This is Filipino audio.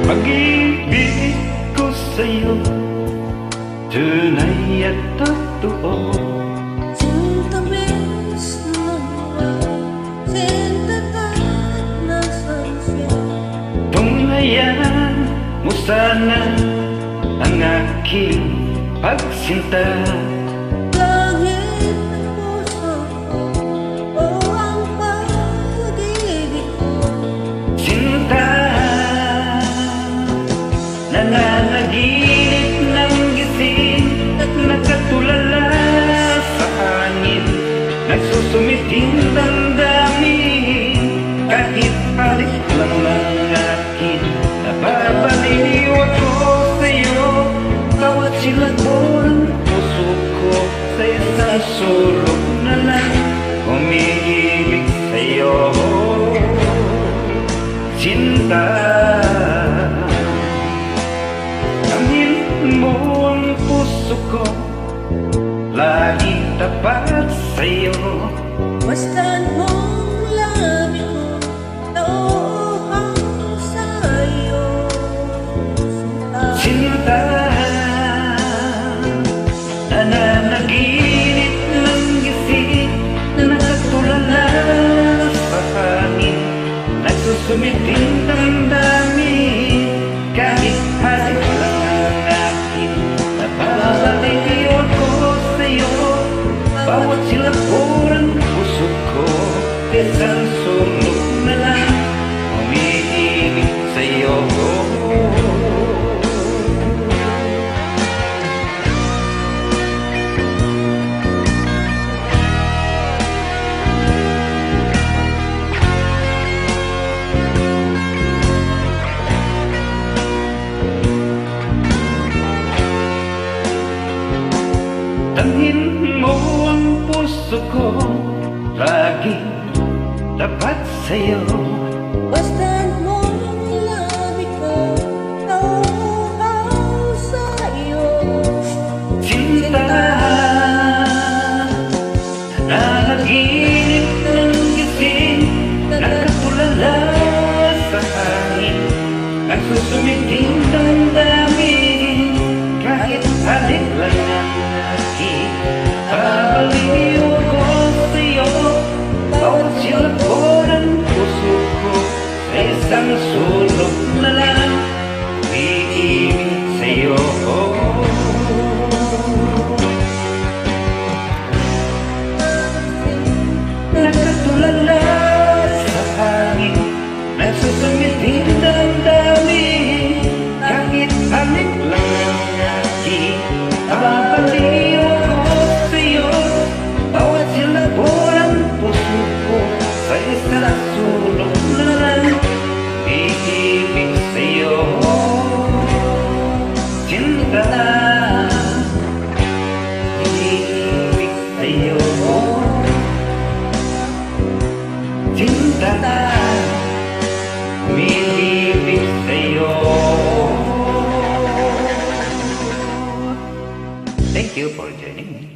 Pag-ibig ko sa'yo, tunay at totoo. Cinta ves naman, cinta kahit nasan siya. Tunghayan mo sana ang aking pagsinta. Langit ng puso ko, o ang pag-ibig ko. Sinta, nananaginip ng gising at nakatulala sa hangin. Nagsusumiting damdamin kahit halik lang ng akin. Nababaliw ako sa'yo, bawat silag mo ng puso ko. Sa isang sulok na lang umiibig sa'yo, Sinta. Aminin mo ang puso ko, lagi tapat sa'yo. Basta't mong labi ko, nauuhaw sa'yo. Sinta, nananaginip ng gising na nakatulala sa hangin. Nagsusumiting damdamin kahit halik lang ang akin. Nababaliw ako sa'yo, bawat silabor ng puso ko. Isang sulok na lang umiibig sa'yo. Tangin mo ang puso ko, laging tapat sa'yo. Basta't mong labi ko, nauuhaw sa'yo. Sinta, nanaginip ng gising, nakatulala sa hangin. Nagsusumiting damdamin kahit halik lang ang akin. Babaliw ako sa'yo, bawat silabor ng puso ko. Sa isang sulok na lang umiibig sa'yo. Nakatulala sa hangin, nagsusumiting damdamin kahit halik lang ang akin. Nababaliw ako sa'yo, bawat silabor ng puso ko. Sa isang sulok na lang umiibig sa'yo. Sinta, umiibig sa'yo. Sinta, umiibig sa'yo. Thank you for joining me.